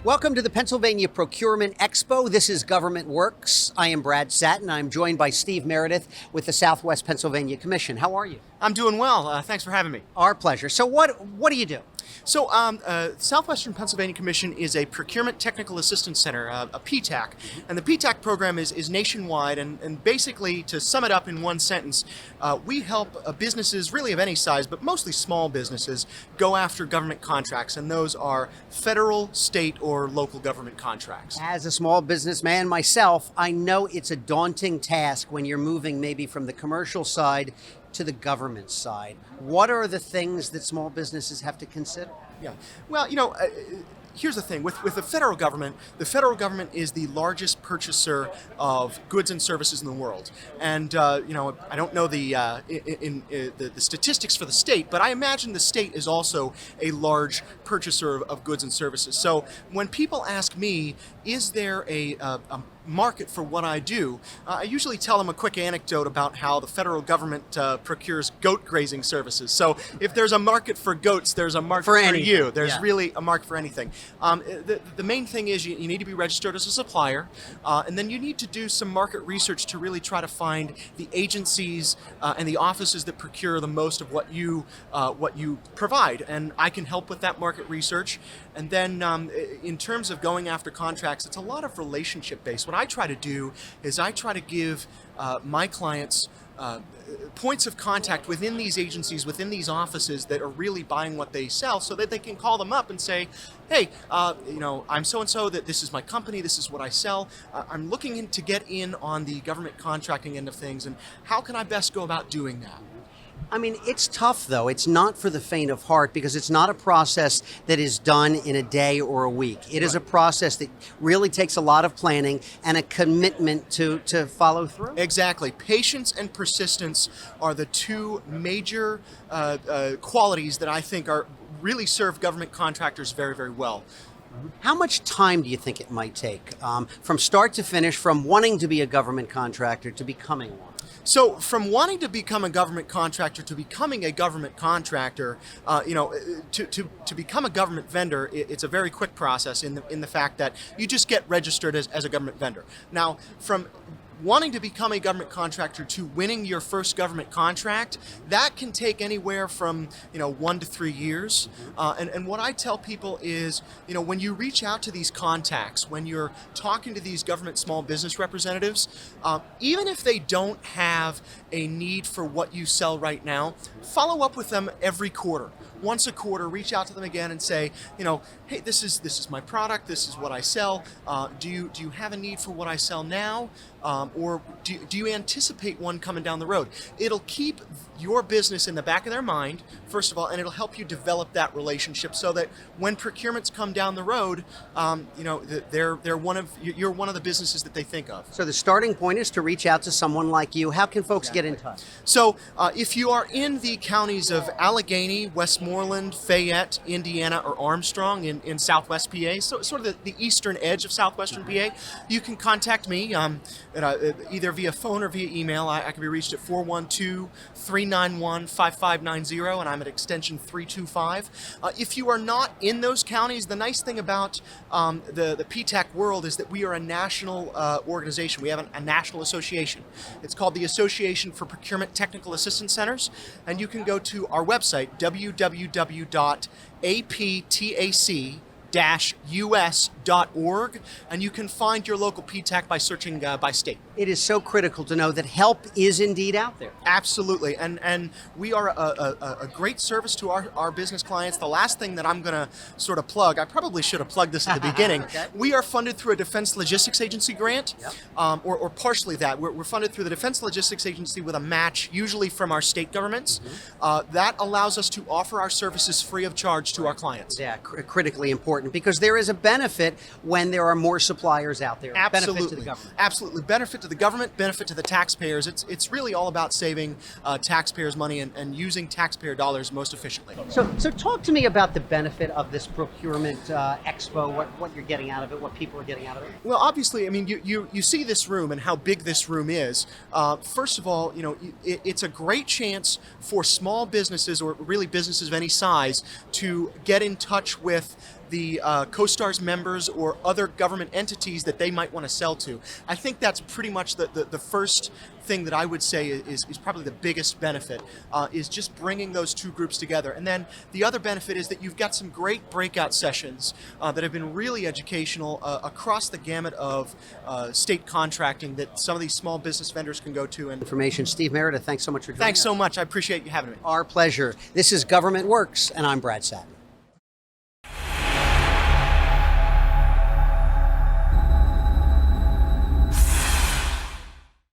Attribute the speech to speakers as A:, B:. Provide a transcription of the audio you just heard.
A: Welcome to the Pennsylvania Procurement Expo. This is Government Works. I am Brad Satin. I'm joined by Steve Meredith with the Southwest Pennsylvania Commission. How are you?
B: I'm doing well. Thanks for having me.
A: Our pleasure. So what do you do?
B: So Southwestern Pennsylvania Commission is a Procurement Technical Assistance Center, a PTAC. And the PTAC program is nationwide. And basically, to sum it up in one sentence, we help businesses really of any size, but mostly small businesses, go after government contracts. And those are federal, state, or local government contracts.
A: As a small businessman myself, I know it's a daunting task when you're moving maybe from the commercial side to the government side. What are the things that small businesses have to consider?
B: Yeah. Well, here's the thing. With the federal government is the largest purchaser of goods and services in the world. And, I don't know the statistics for the state, but I imagine the state is also a large purchaser of goods and services. So when people ask me, is there a market for what I do, I usually tell them a quick anecdote about how the federal government procures goat grazing services. So if there's a market for goats, there's a market for you. There's really a market for anything. The main thing is you need to be registered as a supplier, and then you need to do some market research to really try to find the agencies and the offices that procure the most of what you provide. And I can help with that market research. And then in terms of going after contracts, it's a lot of relationship based. What I try to do is I try to give my clients points of contact within these agencies, within these offices that are really buying what they sell, so that they can call them up and say, hey, I'm so-and-so, that this is my company, this is what I sell. I'm looking to get in on the government contracting end of things, and how can I best go about doing that?
A: I mean, it's tough, though. It's not for the faint of heart, because it's not a process that is done in a day or a week. It is a process that really takes a lot of planning and a commitment to follow through.
B: Exactly. Patience and persistence are the two major qualities that I think really serve government contractors very, very well.
A: How much time do you think it might take from start to finish, from wanting to be a government contractor to becoming one?
B: So from wanting to become a government contractor to becoming a government contractor, to become a government vendor, it's a very quick process in the fact that you just get registered as a government vendor. Now, from wanting to become a government contractor to winning your first government contract, that can take anywhere from 1 to 3 years. And what I tell people is, when you reach out to these contacts, when you're talking to these government small business representatives, even if they don't have a need for what you sell right now, follow up with them every quarter. Once a quarter, reach out to them again and say, hey, this is my product, this is what I sell. Do you have a need for what I sell now? Or do you anticipate one coming down the road? It'll keep your business in the back of their mind, first of all, and it'll help you develop that relationship so that when procurements come down the road, you're one of the businesses that they think of.
A: So the starting point is to reach out to someone like you. How can folks get in touch?
B: So if you are in the counties of Allegheny, Westmoreland, Fayette, Indiana, or Armstrong in Southwest PA, so sort of the eastern edge of Southwestern PA, you can contact me either via phone or via email. I can be reached at 412-391-5590, and I'm at extension 325. If you are not in those counties, the nice thing about the PTAC world is that we are a national organization. We have a national association. It's called the Association for Procurement Technical Assistance Centers, and you can go to our website, www.aptac-us.org, and you can find your local PTAC by searching by state.
A: It is so critical to know that help is indeed out there.
B: Absolutely, and we are a great service to our business clients. The last thing that I'm going to sort of plug, I probably should have plugged this at the beginning.
A: Okay.
B: We are funded through a Defense Logistics Agency grant,
A: Yep.
B: or partially that. We're funded through the Defense Logistics Agency with a match, usually from our state governments. That allows us to offer our services free of charge to our clients.
A: Yeah, critically important, because there is a benefit when there are more suppliers out there.
B: Absolutely.
A: Benefit to the government.
B: Absolutely. Benefit to the government, benefit to the taxpayers. It's really all about saving taxpayers money and using taxpayer dollars most efficiently.
A: So talk to me about the benefit of this procurement expo, what you're getting out of it, what people are getting out of it.
B: Well, obviously, I mean, you see this room and how big this room is. First of all, it's a great chance for small businesses, or really businesses of any size, to get in touch with the CoStar's members or other government entities that they might want to sell to. I think that's pretty much the first thing that I would say is probably the biggest benefit, is just bringing those two groups together. And then the other benefit is that you've got some great breakout sessions that have been really educational across the gamut of state contracting that some of these small business vendors can go to. And
A: Information. Steve Merida, thanks so much for joining us.
B: thanks so much. I appreciate you having me.
A: Our pleasure. This is Government Works, and I'm Brad Satin.